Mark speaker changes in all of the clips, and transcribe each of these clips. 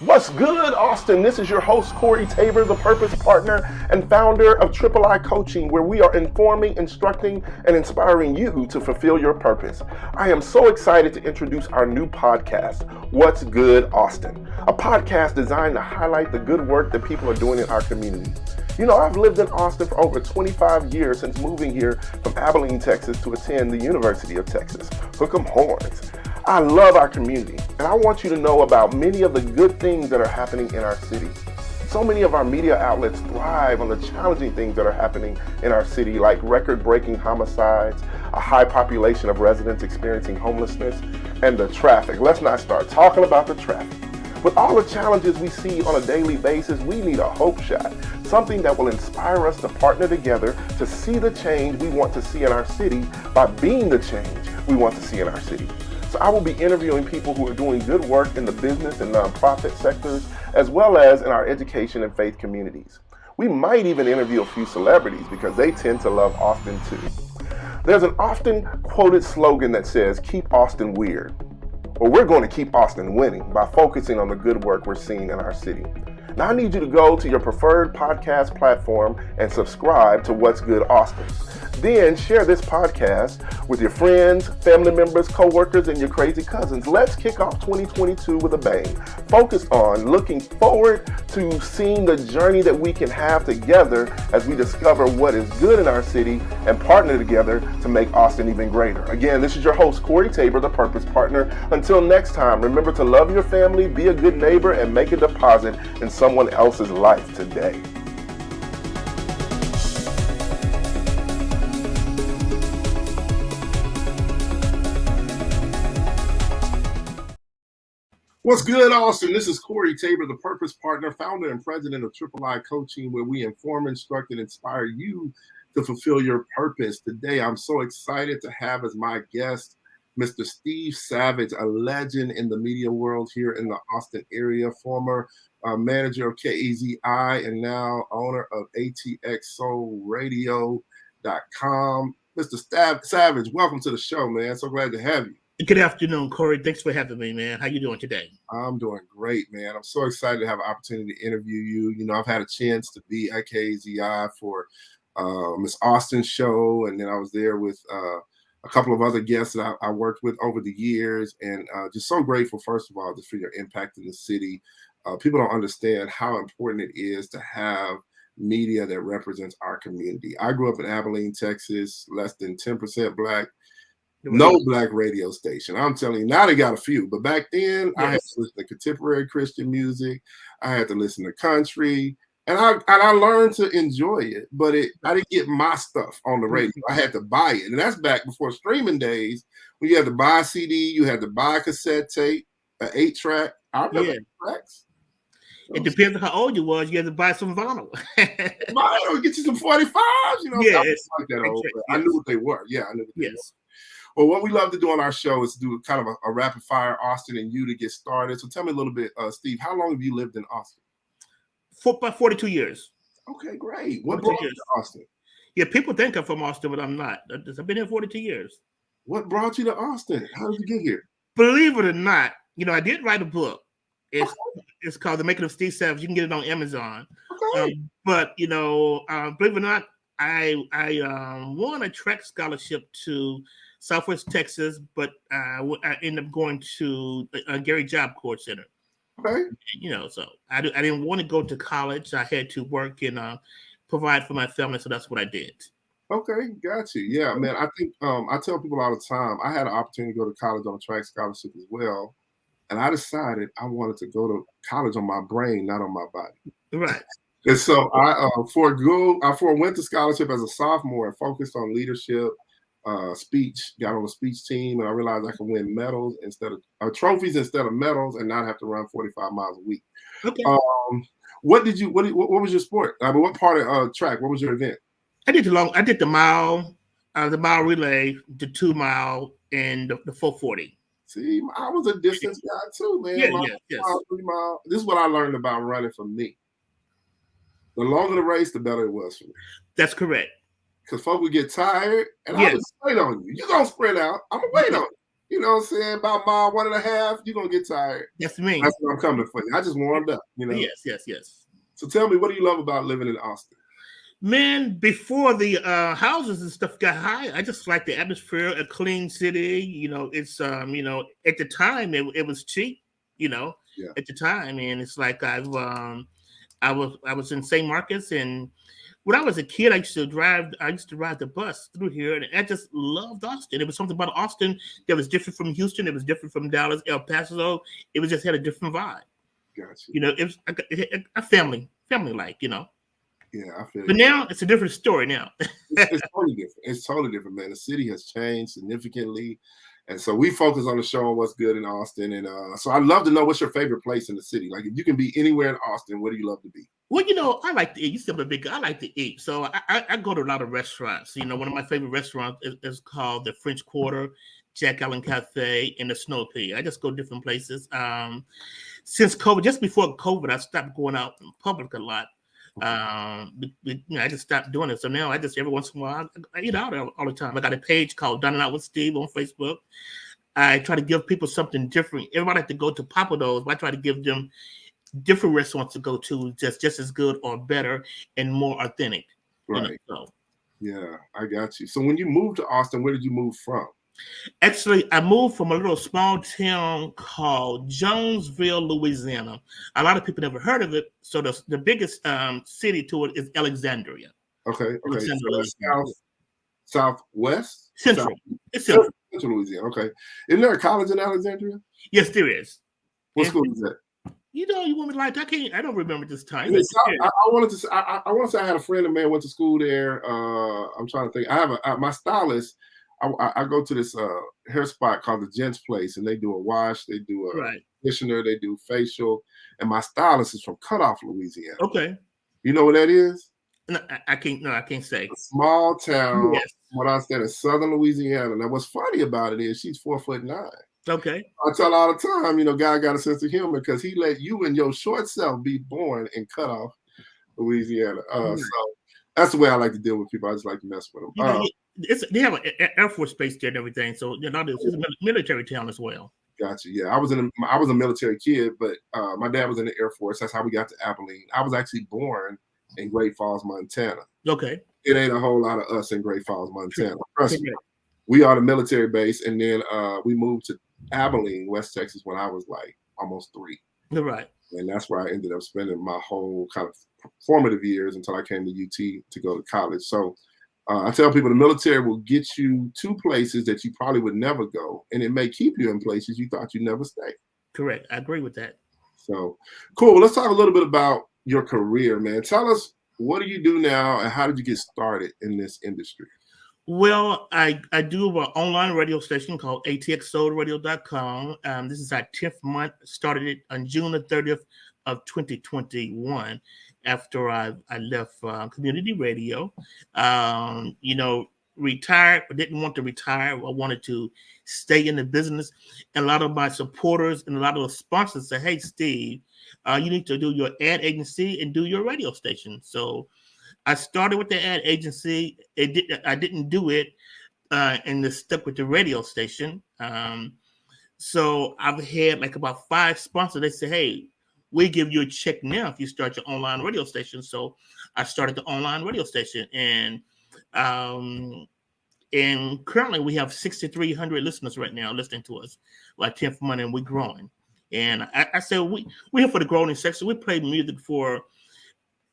Speaker 1: What's good, Austin? This is your host, Corey Tabor, the Purpose Partner and founder of Triple I Coaching, where we are informing, instructing, and inspiring you to fulfill your purpose. I am so excited to introduce our new podcast, What's Good, Austin, a podcast designed to highlight the good work that people are doing in our community. You know, I've lived in Austin for over 25 years since moving here from Abilene, Texas to attend the University of Texas. Hook 'em horns. I love our community, and I want you to know about many of the good things that are happening in our city. So many of our media outlets thrive on the challenging things that are happening in our city, like record-breaking homicides, a high population of residents experiencing homelessness, and the traffic. Let's not start talking about the traffic. With all the challenges we see on a daily basis, we need a hope shot, something that will inspire us to partner together to see the change we want to see in our city by being the change we want to see in our city. So I will be interviewing people who are doing good work in the business and nonprofit sectors, as well as in our education and faith communities. We might even interview a few celebrities because they tend to love Austin too. There's an often quoted slogan that says, "Keep Austin weird." Well, we're going to keep Austin winning by focusing on the good work we're seeing in our city. Now I need you to go to your preferred podcast platform and subscribe to What's Good Austin. Then share this podcast with your friends, family members, co-workers, and your crazy cousins. Let's kick off 2022 with a bang, focused on looking forward to seeing the journey that we can have together as we discover what is good in our city and partner together to make Austin even greater. Again, this is your host, Corey Tabor, the Purpose Partner. Until next time, remember to love your family, be a good neighbor, and make a deposit in someone else's life today. What's good, Austin? This is Corey Tabor, the Purpose Partner, founder and president of Triple I Coaching, where we inform, instruct, and inspire you to fulfill your purpose. Today, I'm so excited to have as my guest Mr. Steve Savage, a legend in the media world here in the Austin area, former manager of KEZI and now owner of ATX Radio.com. Mr. Savage, welcome to the show, man. So glad to have you.
Speaker 2: Good afternoon, Corey. Thanks for having me, man. How you doing today?
Speaker 1: I'm doing great, man. I'm so excited to have an opportunity to interview you. You know, I've had a chance to be at KZI for Miss Austin's show, and then I was there with a couple of other guests that I worked with over the years, and just so grateful, first of all, for your impact in the city. People don't understand how important it is to have media that represents our community. I grew up in Abilene, Texas, less than 10% Black. No Black radio station. I'm telling you, now they got a few, but back then yes. I had to listen to contemporary Christian music. I had to listen to country, and I learned to enjoy it, but I didn't get my stuff on the radio. I had to buy it, and that's back before streaming days. When you had to buy a CD, you had to buy a cassette tape, an 8-track. I remember tracks.
Speaker 2: It depends on how old you was. You had to buy some vinyl.
Speaker 1: Vinyl, get you some 45s. You know,
Speaker 2: yes.
Speaker 1: I was like that old. Yes. I knew what they were. Yeah, I knew what they were. Well, what we love to do on our show is do kind of a rapid fire Austin and you to get started. So tell me a little bit, Steve, how long have you lived in Austin?
Speaker 2: About 42 years.
Speaker 1: Okay, great. What brought you to Austin?
Speaker 2: Yeah, people think I'm from Austin, but I'm not. I've been here 42 years.
Speaker 1: What brought you to Austin? How did you get here?
Speaker 2: Believe it or not, you know, I did write a book. It's called The Making of Steve Savage. You can get it on Amazon. Okay. But, you know, believe it or not, I won a track scholarship to Southwest Texas, but I ended up going to Gary Job Corps Center.
Speaker 1: Okay.
Speaker 2: You know, so I didn't want to go to college. I had to work and provide for my family, so that's what I did.
Speaker 1: Okay, got you. Yeah, man, I think I tell people all the time, I had an opportunity to go to college on a track scholarship as well, and I decided I wanted to go to college on my brain, not on my body.
Speaker 2: Right.
Speaker 1: And so I forewent the scholarship as a sophomore and focused on leadership, speech, got on the speech team, and I realized I could win medals instead of trophies instead of medals and not have to run 45 miles a week.
Speaker 2: Okay.
Speaker 1: What was your sport? I mean, what part of track? What was your event?
Speaker 2: I did the mile relay, the 2 mile, and the 440.
Speaker 1: See, I was a distance guy too, man.
Speaker 2: Yes.
Speaker 1: Mile, 3 mile. This is what I learned about running for me. The longer the race, the better it was for me.
Speaker 2: That's correct.
Speaker 1: Because folks would get tired, and I would wait on you. You're going to sprint out. I'm going to wait on you.
Speaker 3: you know what I'm saying, about mile 1.5, you're gonna get tired.
Speaker 2: That's me.
Speaker 3: That's what I'm coming for you. I just warmed up, you know.
Speaker 2: Yes.
Speaker 3: So tell me, what do you love about living in Austin?
Speaker 2: Man, before the houses and stuff got high, I just like the atmosphere, a clean city. It's at the time it was cheap.
Speaker 3: Yeah.
Speaker 2: At the time, and it's like I was in St. Marcus, and when I was a kid, I used to ride the bus through here, and I just loved Austin. It was something about Austin that was different from Houston. It was different from Dallas, El Paso. It was just had a different vibe.
Speaker 3: Gotcha.
Speaker 2: It was a family like.
Speaker 3: Yeah, I feel
Speaker 2: But
Speaker 3: it.
Speaker 2: now it's a different story now.
Speaker 3: It's totally different. It's totally different, man. The city has changed significantly. And so we focus on the show on what's good in Austin. And so I'd love to know, what's your favorite place in the city? Like, if you can be anywhere in Austin, where do you love to be?
Speaker 2: Well, I like to eat. You said I'm a big. I like to eat, so I go to a lot of restaurants. One of my favorite restaurants is called the French Quarter, Jack Allen Cafe, and the Snow Pea. I just go different places. Since COVID, just before COVID, I stopped going out in public a lot. I just stopped doing it. So now I just, every once in a while, I eat out all the time. I got a page called Dining Out with Steve on Facebook. I try to give people something different. Everybody like to go to Papa Do's, but I try to give them different restaurants to go to, just as good or better and more authentic.
Speaker 3: Right. Yeah, I got you. So when you moved to Austin, where did you move from?
Speaker 2: Actually, I moved from a little small town called Jonesville, Louisiana. A lot of people never heard of it. So the biggest city to it is Alexandria.
Speaker 3: Okay.
Speaker 2: Alexandria,
Speaker 3: Southwest?
Speaker 2: Central. It's Central.
Speaker 3: Central Louisiana. Okay. Isn't there a college in Alexandria?
Speaker 2: Yes, there is.
Speaker 3: What school is that?
Speaker 2: You want me to lie? I don't remember this time.
Speaker 3: I want to say I had a friend of mine went to school there. I'm trying to think. I have my stylist. I go to this hair spot called the Gents Place, and they do a wash, they do a conditioner, they do facial, and my stylist is from Cutoff, Louisiana.
Speaker 2: Okay.
Speaker 3: You know what that is?
Speaker 2: No, I can't. No, I can't say.
Speaker 3: A small town. Yes. What I said in southern Louisiana. Now, what's funny about it is she's 4'9".
Speaker 2: Okay.
Speaker 3: I tell all the time, God got a sense of humor because he let you and your short self be born in Cutoff, Louisiana. So that's the way I like to deal with people. I just like to mess with them.
Speaker 2: They have an Air Force base there and everything, so it's a military town as well.
Speaker 3: Gotcha. Yeah, I was a military kid, but my dad was in the Air Force. That's how we got to Abilene. I was actually born in Great Falls, Montana.
Speaker 2: Okay.
Speaker 3: It ain't a whole lot of us in Great Falls, Montana. Trust me. We are the military base, and then we moved to Abilene, West Texas, when I was like almost 3.
Speaker 2: You're right.
Speaker 3: And that's where I ended up spending my whole kind of formative years until I came to UT to go to college. So I tell people the military will get you to places that you probably would never go, and it may keep you in places you thought you'd never stay.
Speaker 2: Correct. I agree with that.
Speaker 3: So cool. Let's talk a little bit about your career, man. Tell us, what do you do now, and how did you get started in this industry?
Speaker 2: Well, I do an online radio station called ATX This is our 10th month. Started it on June the 30th of 2021 after I left community radio. Retired, but didn't want to retire. I wanted to stay in the business. And a lot of my supporters and a lot of the sponsors said, "Hey, Steve, you need to do your ad agency and do your radio station." So I started with the ad agency. I didn't do it and just stuck with the radio station. So I've had like about 5 sponsors. They say, "Hey, we give you a check now if you start your online radio station." So I started the online radio station, and currently we have 6,300 listeners right now listening to us. Like 10th month, and we're growing. And I said we're here for the growing section. We play music for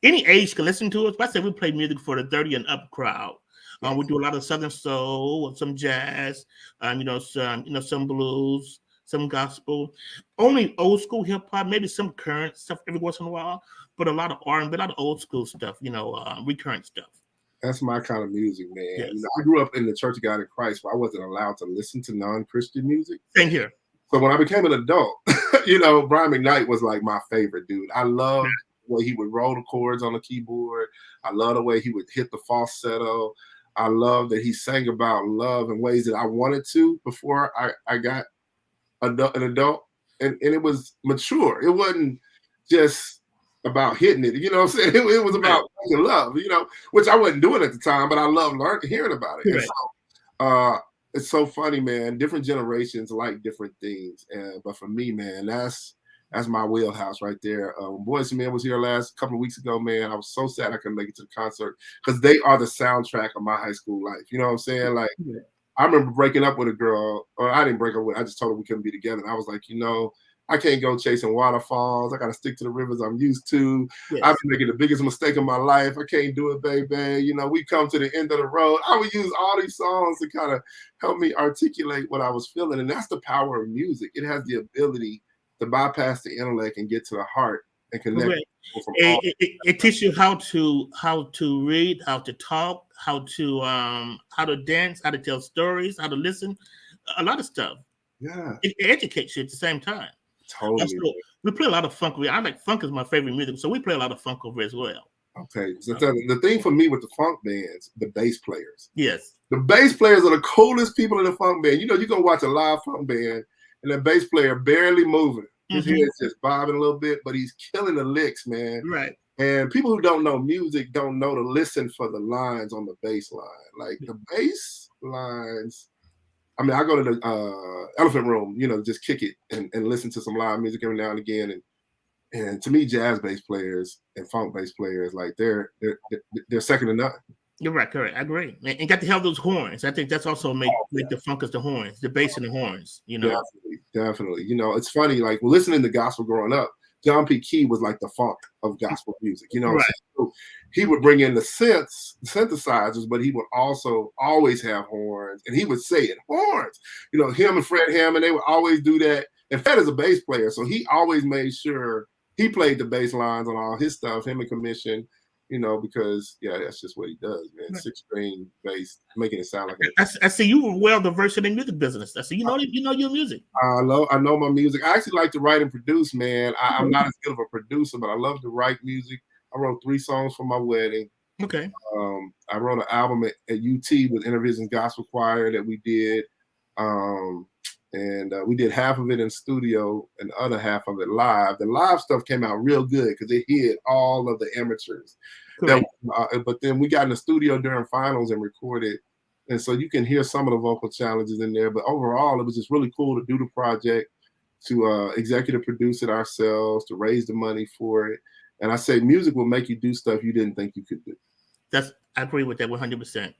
Speaker 2: any age can listen to us. But I said we play music for the 30 and up crowd. We do a lot of Southern soul, some jazz, some blues, some gospel, only old school hip hop, maybe some current stuff every once in a while, but a lot of R&B, a lot of old school stuff, recurrent stuff.
Speaker 3: That's my kind of music, man.
Speaker 2: Yes.
Speaker 3: I grew up in the Church of God in Christ, where I wasn't allowed to listen to non-Christian music.
Speaker 2: Same here.
Speaker 3: So when I became an adult, Brian McKnight was like my favorite dude. I loved the way he would roll the chords on the keyboard. I love the way he would hit the falsetto. I love that he sang about love in ways that I wanted to before I got an adult. And it was mature. It wasn't just about hitting it. You know what I'm saying? It was about making love, which I wasn't doing at the time, but I loved hearing about it. Right. And so it's so funny, man. Different generations like different things, but for me, man, that's my wheelhouse right there. When Boys and Men was here last couple of weeks ago, man, I was so sad I couldn't make it to the concert because they are the soundtrack of my high school life. You know what I'm saying? Like,
Speaker 2: Yeah.
Speaker 3: I remember breaking up with a girl, or I didn't break up with her, I just told her we couldn't be together. And I was like, I can't go chasing waterfalls. I got to stick to the rivers I'm used to.
Speaker 2: Yes.
Speaker 3: I've been making the biggest mistake of my life. I can't do it, baby. We come to the end of the road. I would use all these songs to kind of help me articulate what I was feeling. And that's the power of music. It has the ability to bypass the intellect and get to the heart and connect people from all.
Speaker 2: It teaches you how to read, how to talk, how to dance, how to tell stories, how to listen, a lot of stuff.
Speaker 3: Yeah.
Speaker 2: It educates you at the same time.
Speaker 3: Totally.
Speaker 2: Also, we play a lot of funk. I like funk is my favorite music, so we play a lot of funk over as well.
Speaker 3: Okay. So the thing for me with the funk bands, the bass players.
Speaker 2: Yes.
Speaker 3: The bass players are the coolest people in the funk band. You can watch a live funk band and the bass player barely moving. His head's just bobbing a little bit, but he's killing the licks, man.
Speaker 2: Right.
Speaker 3: And people who don't know music don't know to listen for the lines on the bass line. Like the bass lines, I mean, I go to the Elephant Room, just kick it and listen to some live music every now and again. And to me, jazz bass players and funk bass players, like they're second to none.
Speaker 2: You're right, correct. I agree. And got to have those horns. I think that's also make the funkers the horns, the bass and the horns,
Speaker 3: Definitely. It's funny, like listening to gospel growing up, John P. Key was like the funk of gospel music,
Speaker 2: right.
Speaker 3: So he would bring in the synthesizers, but he would also always have horns, and he would say it, horns. Him and Fred Hammond, they would always do that. And Fred is a bass player, so he always made sure he played the bass lines on all his stuff, him and Commission, because that's just what he does, man. Right. 6-string bass, making it sound like
Speaker 2: I see you were well diverse in the music business. I see you know your music.
Speaker 3: I know my music. I actually like to write and produce, man. I'm not as good of a producer, but I love to write music. I wrote 3 songs for my wedding.
Speaker 2: Okay.
Speaker 3: I wrote an album at UT with Intervisions Gospel Choir that we did. And we did half of it in studio and the other half of it live. The live stuff came out real good because it hit all of the amateurs. But then we got in the studio during finals and recorded. And so you can hear some of the vocal challenges in there. But overall, it was just really cool to do the project, to executive produce it ourselves, to raise the money for it. And I say music will make you do stuff you didn't think you could do.
Speaker 2: I agree with that 100%.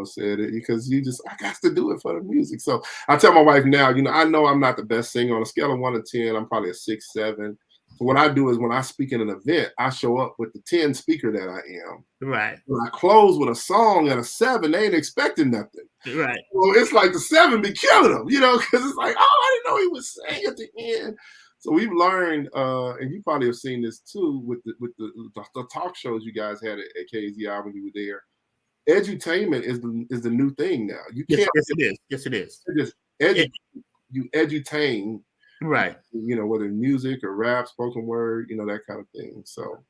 Speaker 3: Said it because I got to do it for the music. So I tell my wife now, I know I'm not the best singer. On a scale of 1 to 10, I'm probably a 6, 7. So what I do is when I speak in an event, I show up with the 10 speaker that I am.
Speaker 2: Right.
Speaker 3: When I close with a song at a 7, they ain't expecting nothing.
Speaker 2: Right.
Speaker 3: Well, it's like the 7 be killing them, because it's like, I didn't know he was saying at the end. So we've learned, and you probably have seen this too with the talk shows you guys had at KZI when you were there. Edutainment is the new thing now. You can't.
Speaker 2: Yes, it is.
Speaker 3: You edutain,
Speaker 2: right?
Speaker 3: Whether music or rap, spoken word, that kind of thing. So,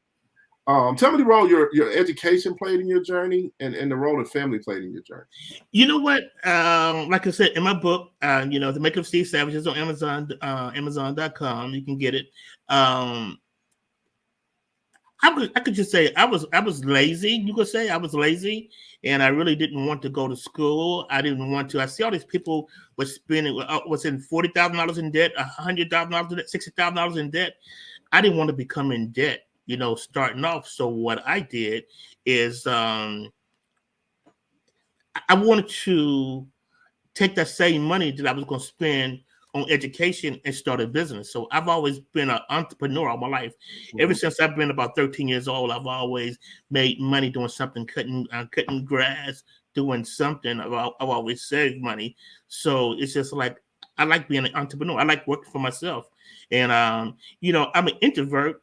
Speaker 3: tell me the role your education played in your journey, and the role that family played in your journey.
Speaker 2: You know what? Like I said in my book, The Making of Steve Savage is on Amazon, Amazon.com. You can get it. I could just say I was lazy. You could say I was lazy, and I really didn't want to go to school. I didn't want to. I see all these people was spending was in $40,000 in debt, $100,000 in debt, $60,000 in debt. I didn't want to become in debt, starting off. So what I did is I wanted to take that same money that I was going to spend on education and start a business. So I've always been an entrepreneur all my life. Mm-hmm. Ever since I've been about 13 years old, I've always made money doing something, cutting grass, doing something. I've always saved money. So it's just like, I like being an entrepreneur. I like working for myself. And, I'm an introvert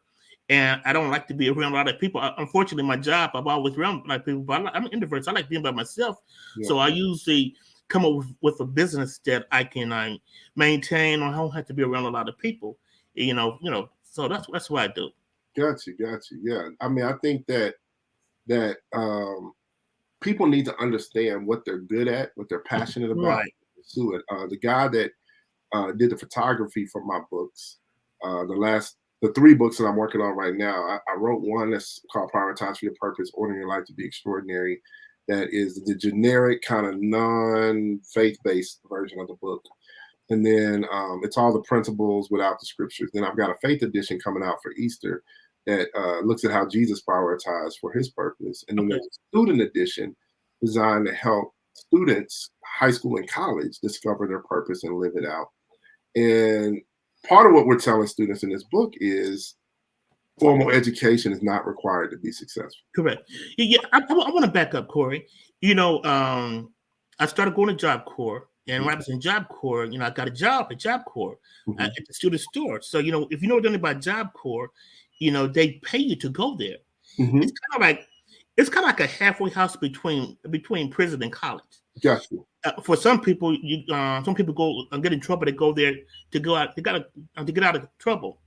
Speaker 2: and I don't like to be around a lot of people. Unfortunately, my job, I'm always around a lot of people, but I'm an introvert. So I like being by myself. Yeah. So I usually come up with a business that I can maintain, or I don't have to be around a lot of people, so that's what I do.
Speaker 3: Got you. Yeah. I mean, I think that people need to understand what they're good at, what they're passionate about,
Speaker 2: right.
Speaker 3: Pursue it. The guy that did the photography for my books, the 3 books that I'm working on right now, I wrote one that's called Prioritize for Your Purpose, Ordering Your Life to Be Extraordinary. that is the generic kind of non-faith-based version of the book. And then it's all the principles without the scriptures. Then I've got a faith edition coming out for Easter that looks at how Jesus prioritized for his purpose. And then there's a student edition designed to help students, high school and college, discover their purpose and live it out. And part of what we're telling students in this book is formal education is not required to be successful.
Speaker 2: Correct. Yeah, I want to back up, Corey. I started going to Job Corps, and when I was in Job Corps, I got a job at Job Corps at the student store. So, if you know anything about Job Corps, they pay you to go there. It's kind of like a halfway house between prison and college.
Speaker 3: Gotcha.
Speaker 2: For some people, some people go and get in trouble. They go there to go out. They got to get out of trouble.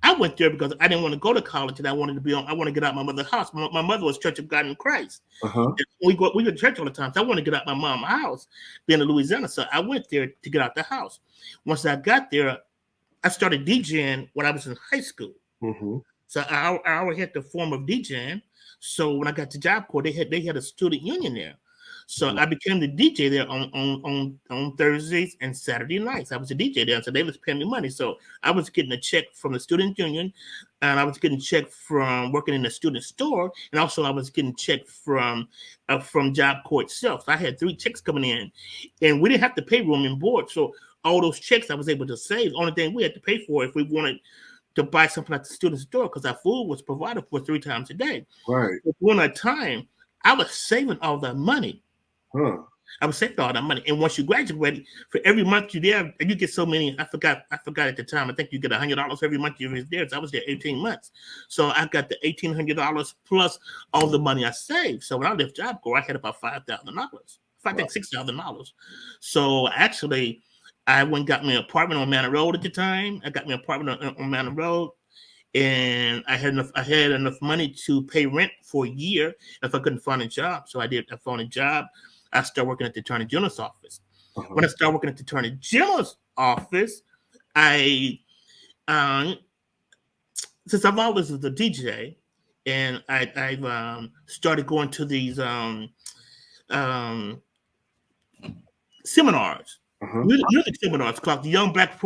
Speaker 2: I went there because I didn't want to go to college, and I want to get out of my mother's house. My mother was Church of God in Christ. We go to church all the time. So I want to get out of my mom's house, being in Louisiana. So I went there to get out the house. Once I got there, I started DJing when I was in high school. So I already had the form of DJing. So when I got to Job Corps, they had a student union there. So I became the DJ there on Thursdays and Saturday nights. I was a DJ there, so they was paying me money. So I was getting a check from the student union, and I was getting a check from working in the student store, and also I was getting a check from Job Corps itself. So I had 3 checks coming in, and we didn't have to pay room and board. So all those checks I was able to save. The only thing we had to pay for if we wanted to buy something at the student store, because our food was provided for 3 times a day.
Speaker 3: Right.
Speaker 2: But during that time, I was saving all that money. I was saving all that money. And once you graduate, for every month you're there, you get so many. I forgot at the time. I think you get $100 every month you're there. So I was there 18 months. So I got the $1,800 plus all the money I saved. So when I left Job Corps, I had about $5,000. I think $6,000. So actually, I went and got me an apartment on Manor Road at the time. I got me an apartment on Manor Road. And I had enough money to pay rent for a year if I couldn't find a job. So I found a job. I started working at the Attorney General's office. When I started working at the Attorney General's office, since I've always was a DJ, and I've started going to these seminars. Music seminars called the Young Black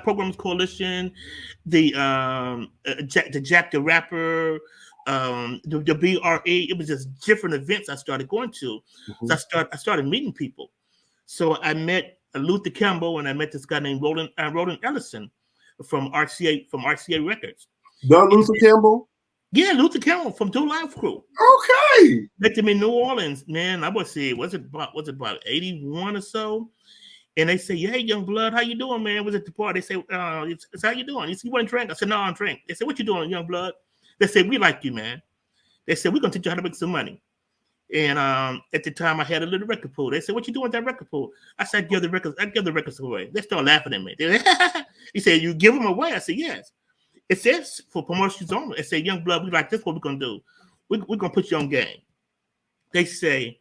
Speaker 2: Programs Coalition, the Jack the Rapper, the BRE. It was just different events I started going to. So I started meeting people. So I met Luther Campbell, and I met this guy named Roland Ellison from RCA Records.
Speaker 3: Luther Campbell?
Speaker 2: Yeah, Luther Campbell from Two Live Crew.
Speaker 3: Okay.
Speaker 2: Met them in New Orleans, man. I would say, was it about 81 or so? And they say, "Hey, young blood, how you doing, man?" Was at the party. They say, it's how you doing? You want to drink? I said, "No, I don't drink." They said, "What you doing, young blood?" They said, "We like you, man." They said, "We're gonna teach you how to make some money." And at the time, I had a little record pool. They said, "What you doing with that record pool?" I said, I give the records away." They started laughing at me. He said, "You give them away?" I said, "Yes." It says for promotions only. It said, "Young blood, we like this. What we're gonna do? We're gonna put you on game." They say,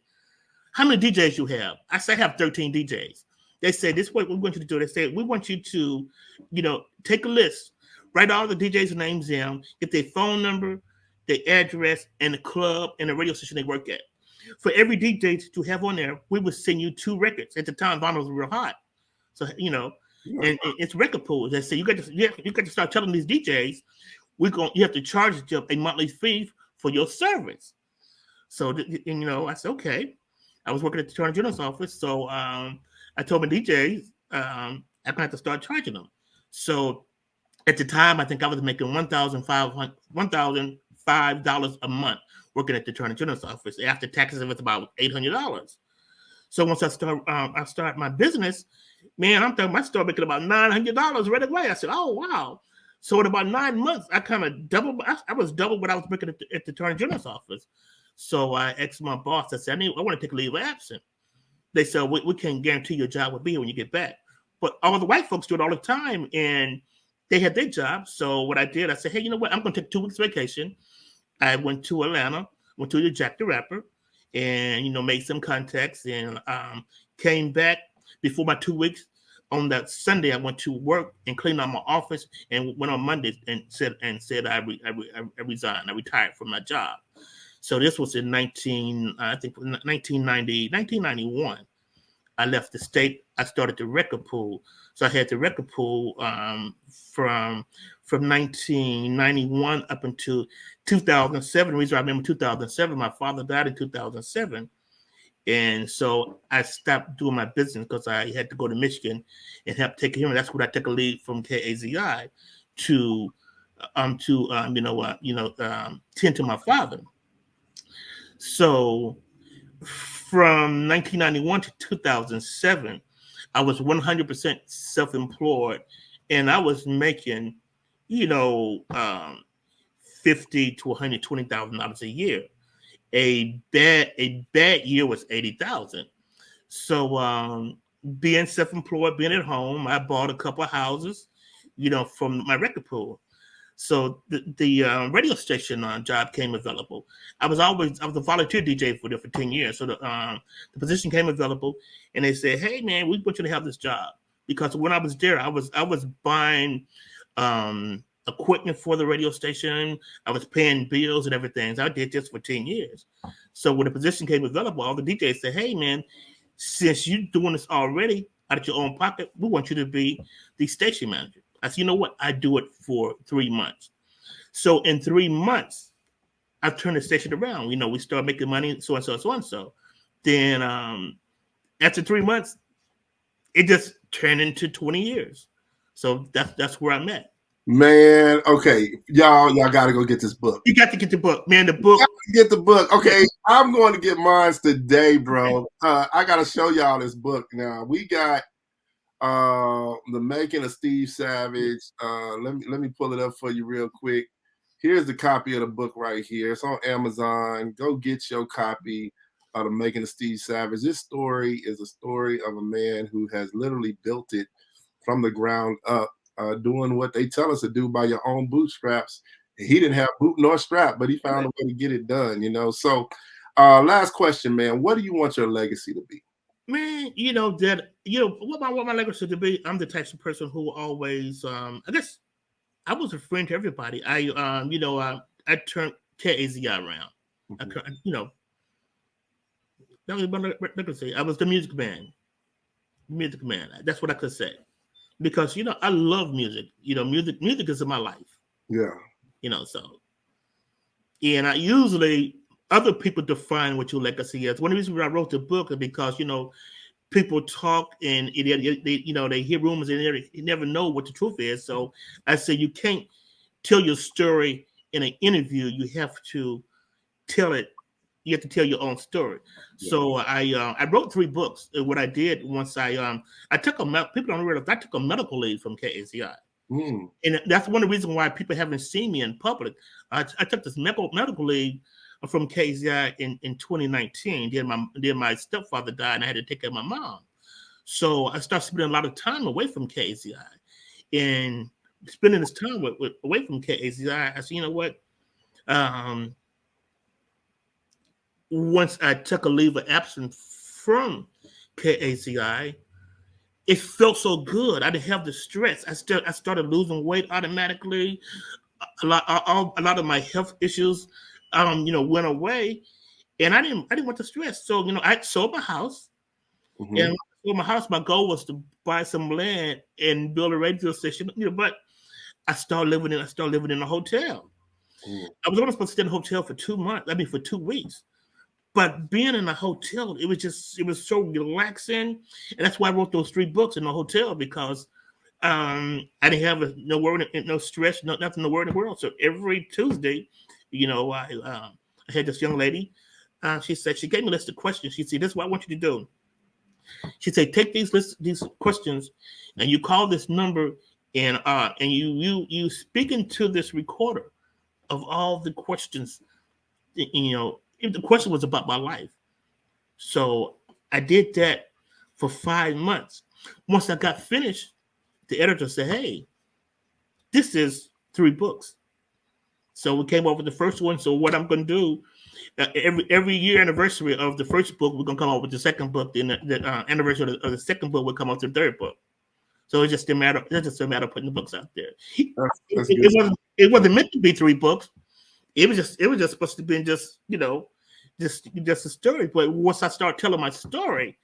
Speaker 2: "How many DJs you have?" I say, "I have 13 DJs." They said, "This is what we want you to do." They said, "We want you to, take a list, write all the DJs' names down, get their phone number, their address, and the club and the radio station they work at. For every DJ that you have on there, we would send you 2 records." At the time, vinyl was real hot. So, and it's record pools. They say, you got to start telling these DJs, you have to charge them a monthly fee for your service. So, I said, okay. I was working at the Attorney General's office, so I told my DJs I'm gonna have to start charging them. So at the time, I think I was making $1,005 a month working at the Attorney General's office. After taxes, it was about $800. So once I start my business, man, I started making about $900 right away. I said, "Oh wow!" So in about 9 months, I kind of doubled. I was double what I was making at the Attorney General's office. So I asked my boss. I said, I want to take a leave of absence." They said, we can't guarantee your job will be here when you get back. But all the white folks do it all the time, and they had their jobs. So what I did, I said, "Hey, you know what? I'm going to take 2 weeks vacation." I went to Atlanta, went to the Jack the Rapper, and, made some contacts, and came back before my 2 weeks. On that Sunday, I went to work and cleaned out my office, and went on Monday and said I resigned. I retired from my job. So this was in 1991. I left the state. I started the record pool. So I had the record pool from 1991 up until 2007. The reason I remember 2007, my father died in 2007. And so I stopped doing my business because I had to go to Michigan and help take care of him. That's when I took a leave from KAZI to tend to my father. So from 1991 to 2007, I was 100% self-employed, and I was making, $50 to $120,000 a year. A bad year was 80,000. So being self-employed, being at home, I bought a couple of houses, from my record pool. So the radio station job came available. I was a volunteer DJ for 10 years. So the position came available, and they said, "Hey man, we want you to have this job." Because when I was there, I was buying equipment for the radio station. I was paying bills and everything. So I did this for 10 years. So when the position came available, all the DJs said, "Hey man, since you're doing this already out of your own pocket, we want you to be the station manager." I said, "You know what? I do it for 3 months." So in 3 months, I turned the station around. We started making money, so and so, so and so. Then after 3 months, it just turned into 20 years. So that's where I'm at.
Speaker 3: Man, okay, y'all got to go get this book.
Speaker 2: You got to get the book, man. The book.
Speaker 3: Get the book. Okay, I'm going to get mine today, bro. I got to show y'all this book now. We got The Making of Steve Savage. Let me pull it up for you real quick. Here's the copy of the book right here. It's on Amazon. Go get your copy of The Making of Steve Savage. This story is a story of a man who has literally built it from the ground up, doing what they tell us to do by your own bootstraps. He didn't have boot nor strap, but he found a way to get it done, So last question, man. What do you want your legacy to be?
Speaker 2: Man, what my legacy to be. I'm the type of person who always, I guess, I was a friend to everybody. I turned KAZI around.
Speaker 3: Mm-hmm.
Speaker 2: That was my legacy. I was the music man. That's what I could say, because I love music. Music is in my life.
Speaker 3: Yeah.
Speaker 2: So, and I usually, other people define what your legacy is. One of the reasons I wrote the book is because people talk and they hear rumors and they never know what the truth is. So I say you can't tell your story in an interview. You have to tell it. You have to tell your own story. Yeah. So I wrote 3 books. And what I did once I took people don't realize I took a medical leave from KAZI.
Speaker 3: Mm.
Speaker 2: And that's one of the reasons why people haven't seen me in public. I took this medical leave from KAZI in 2019. Then my stepfather died, and I had to take care of my mom. So I started spending a lot of time away from KAZI, and spending this time away from KAZI. I said, you know what? Once I took a leave of absence from KAZI, it felt so good. I didn't have the stress. I started losing weight automatically. A lot of my health issues, went away, and I didn't want the stress. So I sold my house,
Speaker 3: mm-hmm.
Speaker 2: and with my house, my goal was to buy some land and build a radio station. But I started living in a hotel.
Speaker 3: Mm.
Speaker 2: I was only supposed to stay in a hotel for 2 months. For 2 weeks. But being in a hotel, it was so relaxing, and that's why I wrote those 3 books in the hotel, because I didn't have no worry, no stress, nothing to worry in the world. So every Tuesday, I had this young lady. She gave me a list of questions. She said, "This is what I want you to do." She said, "Take these questions, and you call this number, and you speak into this recorder of all the questions, If the question was about my life." So I did that for 5 months. Once I got finished, the editor said, "Hey, this is 3 books." So we came up with the first one. So what I'm going to do, every year anniversary of the first book, we're going to come up with the second book. Then the anniversary of the second book will come up with the 3rd book. So it's just a matter of putting the books out there.
Speaker 3: That's
Speaker 2: It wasn't meant to be 3 books. it was just supposed to be just, just a story. But once I start telling my story,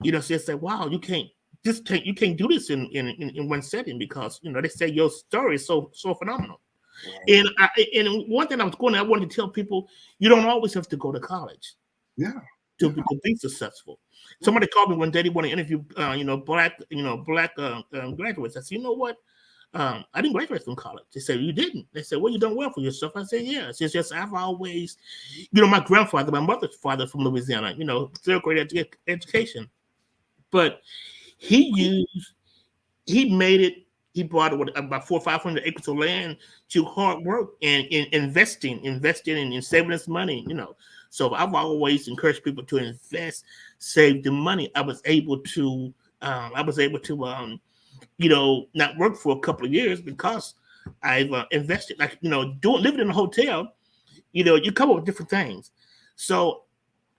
Speaker 2: she said, wow, you can't do this in one setting, because they say your story is so phenomenal. Right. And one thing I wanted to tell people, you don't always have to go to college.
Speaker 3: Yeah.
Speaker 2: To be successful. Somebody called me one day. They want to interview, black graduates. I said, you know what? I didn't graduate from college. They said, you didn't. They said, well, you done well for yourself. I said, yes. It's just I've always, my grandfather, my mother's father from Louisiana, third grade education. But he made it. He bought about 400 or 500 acres of land to hard work and investing and saving his money. So I've always encouraged people to invest, save the money. I was able to not work for a couple of years because I've invested. Like, living in a hotel, you come up with different things. So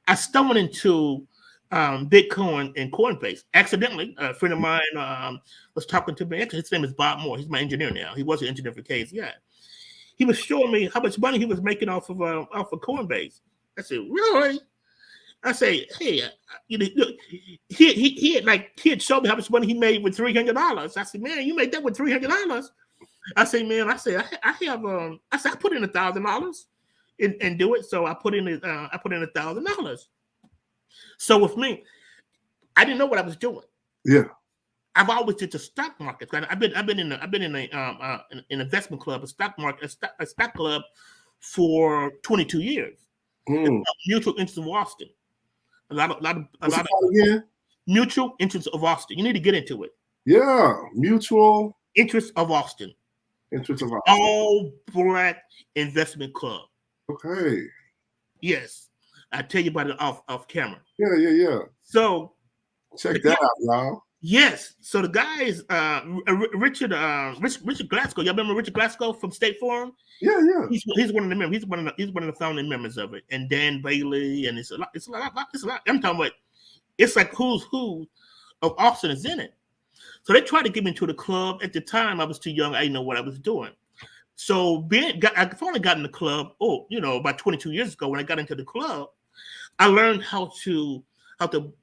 Speaker 2: I stumbled into Bitcoin and Coinbase accidentally. A friend of mine was talking to me. Actually, his name is Bob Moore. He's my engineer now. He was an engineer for KZI. He was showing me how much money he was making off of Coinbase. I said, really? I say, hey, he had showed me how much money he made with $300. I said, man, you made that with $300? I say, man, I put in $1,000 and do it. So I put in $1,000. So with me, I didn't know what I was doing.
Speaker 3: Yeah,
Speaker 2: I've always did the stock market. I've been in an investment club, a stock club for 22 years. Mutual Interest of Austin. A lot of Mutual Interest of Austin. You need to get into it.
Speaker 3: Yeah, Mutual
Speaker 2: Interest of Austin. All black investment club.
Speaker 3: Okay.
Speaker 2: Yes. I tell you about it off camera.
Speaker 3: Yeah. So check that out, y'all.
Speaker 2: Yes. So the guys, Richard Glasgow. Y'all remember Richard Glasgow from State Farm?
Speaker 3: Yeah.
Speaker 2: He's one of the members. He's one of the founding members of it. And Dan Bailey, and it's a lot. I'm talking about. It's like who's who of Austin is in it. So they tried to get me into the club. At the time, I was too young. I didn't know what I was doing. So I finally got in the club. About 22 years ago, when I got into the club, I learned how to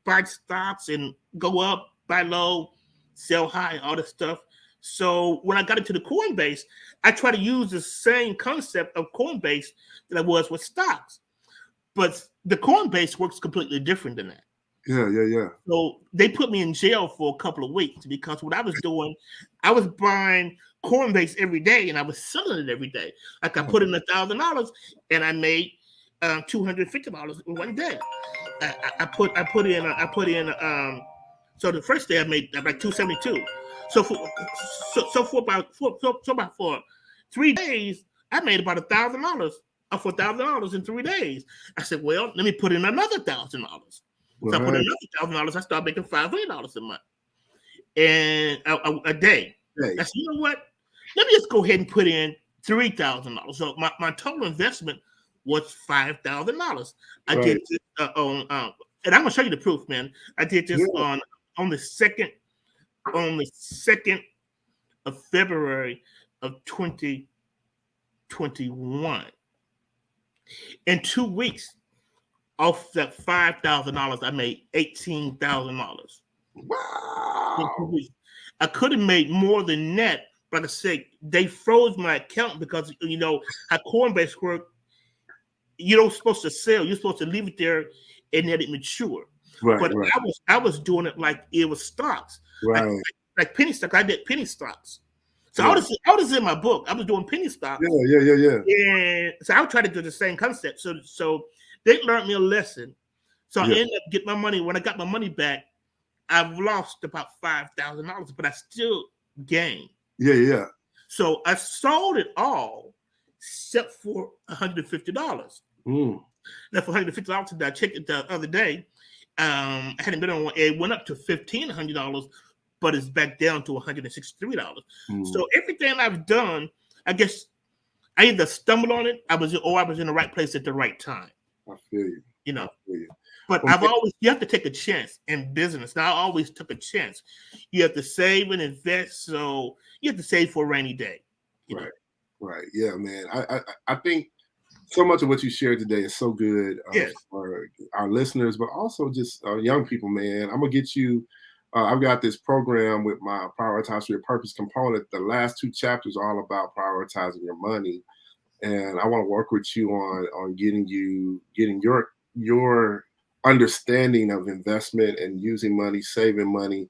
Speaker 2: buy stocks and go up, buy low, sell high, all this stuff. So when I got into the Coinbase, I try to use the same concept of Coinbase that I was with stocks. But the Coinbase works completely different than that.
Speaker 3: Yeah.
Speaker 2: So they put me in jail for a couple of weeks because what I was doing, I was buying Coinbase every day and I was selling it every day. Like I put in $1,000 and I made $250 in one day. I put in. So the first day I made like $272. So for about 3 days, I made about $1,000 for $1,000 in 3 days. I said, well, let me put in another $1,000. So I put in another $1,000. I started making $500 a month and a day. I said, you know what? Let me just go ahead and put in $3,000. So my total investment was $5,000. I did this and I'm gonna show you the proof, man. I did this on the 2nd of February of 2021. In 2 weeks, off that $5,000, I made $18,000.
Speaker 3: Wow!
Speaker 2: I could have made more than that, but like I said, they froze my account because how Coinbase works. You're not supposed to sell. You're supposed to leave it there and let it mature. But I was doing it like it was stocks, like penny stocks. I did penny stocks. So all this in my book. I was doing penny stocks.
Speaker 3: Yeah.
Speaker 2: And so I would try to do the same concept. So they learned me a lesson. So I ended up getting my money. When I got my money back, I've lost about $5,000, but I still gained.
Speaker 3: Yeah.
Speaker 2: So I sold it all except for $150. Now for $150, I checked it the other day. I hadn't been on one. It went up to $1,500, but it's back down to $163. So everything I've done, I guess I either stumbled on it, I was in the right place at the right time.
Speaker 3: I feel you.
Speaker 2: I feel you. But you have to take a chance in business. Now, I always took a chance. You have to save and invest. So you have to save for a rainy day.
Speaker 3: Right. Yeah, man. I think So much of what you shared today is so good
Speaker 2: Yes.
Speaker 3: for our listeners, but also just young people, man. I'm gonna get you. I've got this program with my Prioritize Your Purpose component. The last 2 chapters are all about prioritizing your money, and I want to work with you on getting your understanding of investment and using money, saving money.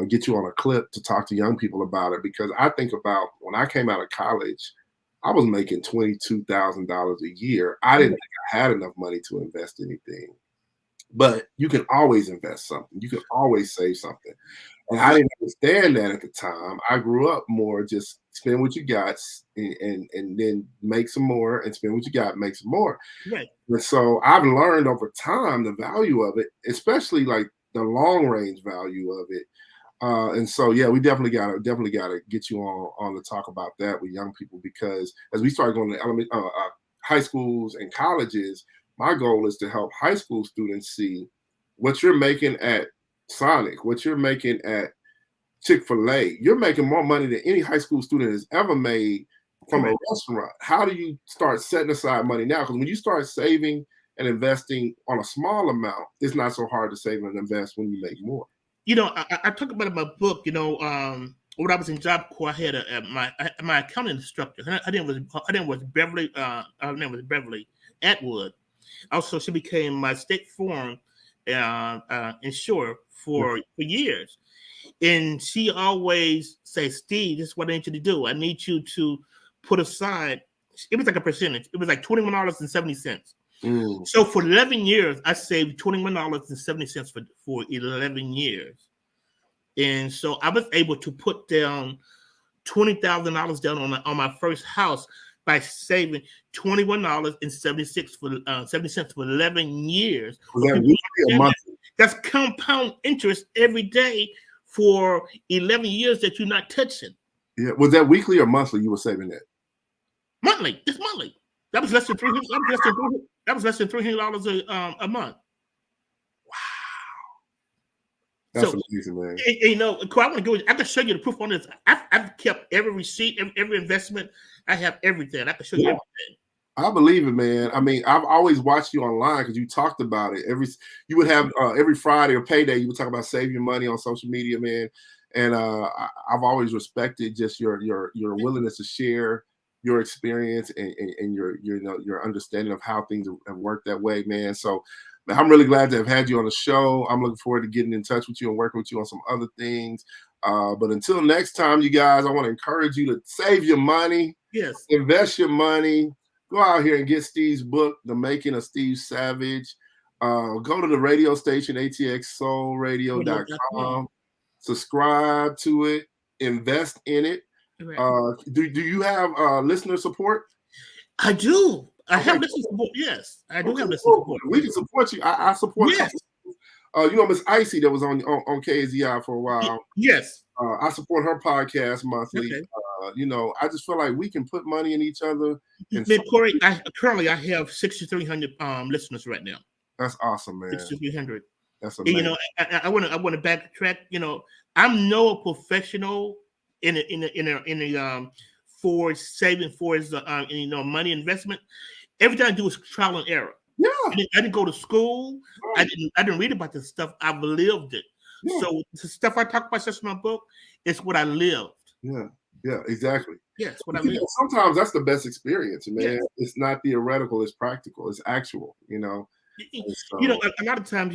Speaker 3: Get you on a clip to talk to young people about it, because I think about when I came out of college, I was making $22,000 a year. I didn't think I had enough money to invest anything, but you can always invest something. You can always save something. And I didn't understand that at the time. I grew up more just spend what you got and then make some more, and spend what you got, make some more.
Speaker 2: Right.
Speaker 3: And so I've learned over time the value of it, especially like the long range value of it. And so, yeah, we definitely gotta get you on to talk about that with young people, because as we start going to high schools and colleges, my goal is to help high school students see what you're making at Sonic, what you're making at Chick-fil-A. You're making more money than any high school student has ever made from a restaurant. How do you start setting aside money now? Because when you start saving and investing on a small amount, it's not so hard to save and invest when you make more.
Speaker 2: I talk about it in my book. When I was in Job Corps, I had my accounting instructor. Her name was Beverly. Her name was Beverly Atwood. Also, she became my State Farm insurer for years. And she always says, Steve, this is what I need you to do. I need you to put aside, it was like a percentage. It was like $21.70. So for 11 years, I saved $21.70 for 11 years. And so I was able to put down $20,000 down on my first house by saving $21.76 for 11 years.
Speaker 3: Was that weekly or monthly?
Speaker 2: That's compound interest every day for 11 years that you're not touching.
Speaker 3: Yeah. Was that weekly or monthly you were saving that?
Speaker 2: Monthly. Just monthly. That was less than $300. That was less than $300 a month.
Speaker 3: Wow. That's amazing, man.
Speaker 2: I want to go. I can show you the proof on this. I've kept every receipt, every investment. I have everything. I can show you everything.
Speaker 3: I believe it, man. I mean, I've always watched you online because you talked about it. You would have every Friday or payday, you would talk about saving money on social media, man. And I've always respected just your willingness to share your experience and your understanding of how things have worked that way, man. So I'm really glad to have had you on the show. I'm looking forward to getting in touch with you and working with you on some other things. But until next time, you guys, I want to encourage you to save your money.
Speaker 2: Yes.
Speaker 3: Invest your money. Go out here and get Steve's book, The Making of Steve Savage. Go to the radio station, atxsoulradio.com. Subscribe to it. Invest in it. Right. Do you have listener support?
Speaker 2: I do. I have listener support. Yes, I do have listener support.
Speaker 3: We can support you. I support. Yes. Miss Icy that was on KZI for a while.
Speaker 2: Yes.
Speaker 3: I support her podcast monthly. Okay. I just feel like we can put money in each other.
Speaker 2: Corey, currently I have 6,300 listeners right now.
Speaker 3: That's awesome, man.
Speaker 2: 6,300.
Speaker 3: That's amazing.
Speaker 2: And, I want to backtrack. I'm no professional in the for saving for his money investment. Everything I do is trial and error.
Speaker 3: Yeah.
Speaker 2: I didn't go to school. Right. I didn't read about this stuff. I've lived it. Yeah. So the stuff I talk about just in my book is what I lived.
Speaker 3: Yeah. Yeah, exactly.
Speaker 2: Yes, what I lived.
Speaker 3: Sometimes that's the best experience, man. Yes. It's not theoretical, it's practical, it's actual, So,
Speaker 2: a lot of times,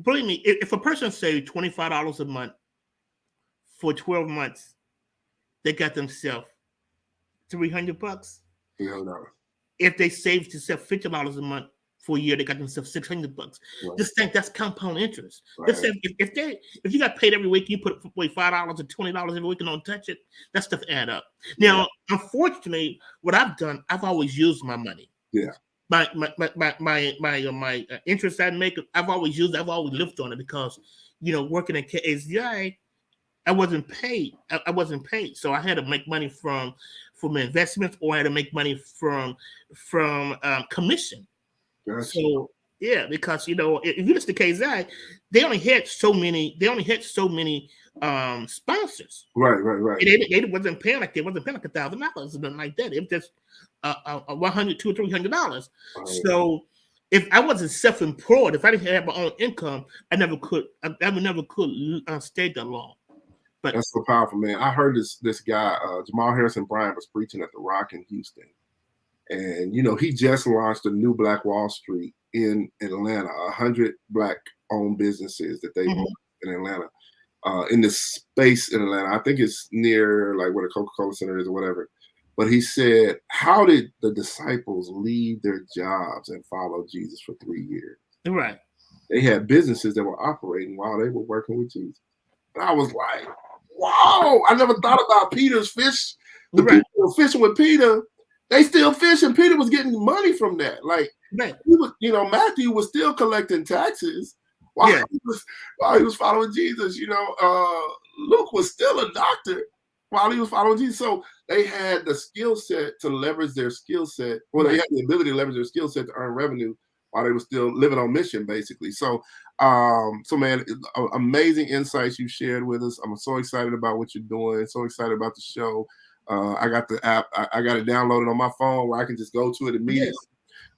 Speaker 2: believe me, if a person saves $25 a month for 12 months, they got themselves $300.
Speaker 3: $300.
Speaker 2: If they save themselves $50 a month for a year, they got themselves $600. Right. Just think that's compound interest. Right. Just say if you got paid every week, you put away $5 or $20 every week and don't touch it, that stuff add up. Now, unfortunately, what I've done, I've always used my money.
Speaker 3: Yeah.
Speaker 2: My interest I make, I've always lived on it because, working at KZI, I wasn't paid. So I had to make money from investments, or I had to make money from commission. Gotcha. So yeah, because if you listen to KZI, they only had so many sponsors.
Speaker 3: Right.
Speaker 2: They wasn't paying like $1,000 or something like that. It was just $100, $200 or $300.
Speaker 3: Right.
Speaker 2: So if I wasn't self-employed, if I didn't have my own income, I never could stay that long. But
Speaker 3: that's so powerful, man. I heard this guy, Jamal Harrison Bryant, was preaching at the Rock in Houston. And, he just launched a new Black Wall Street in Atlanta, 100 Black-owned businesses that they run in Atlanta, in this space in Atlanta. I think it's near like where the Coca-Cola Center is or whatever. But he said, how did the disciples leave their jobs and follow Jesus for 3 years?
Speaker 2: Right.
Speaker 3: They had businesses that were operating while they were working with Jesus. And I was like, whoa, I never thought about Peter's fish. The people who were fishing with Peter, they still fishing. Peter was getting money from that. Like, he was, Matthew was still collecting taxes while he was following Jesus. Luke was still a doctor while he was following Jesus. So they had the skill set to leverage their skill set. Well, they had the ability to leverage their skill set to earn revenue while they were still living on mission, basically. So, man, amazing insights you shared with us. I'm so excited about what you're doing. So excited about the show. I got the app. I got it downloaded on my phone where I can just go to it immediately,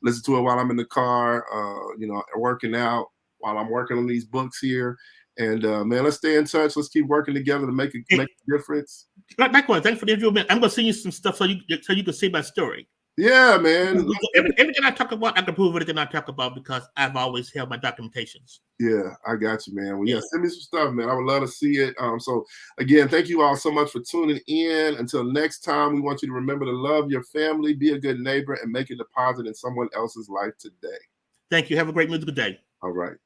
Speaker 3: listen to it while I'm in the car, working out, while I'm working on these books here. And, man, let's stay in touch. Let's keep working together to make a difference.
Speaker 2: Likewise, thanks for the interview, man. I'm going to send you some stuff so you can see my story.
Speaker 3: Yeah, man.
Speaker 2: Everything I talk about, I can prove everything I talk about because I've always held my documentations.
Speaker 3: Yeah, I got you, man. Well, send me some stuff, man. I would love to see it. So, again, thank you all so much for tuning in. Until next time, we want you to remember to love your family, be a good neighbor, and make a deposit in someone else's life today.
Speaker 2: Thank you. Have a great musical day.
Speaker 3: All right.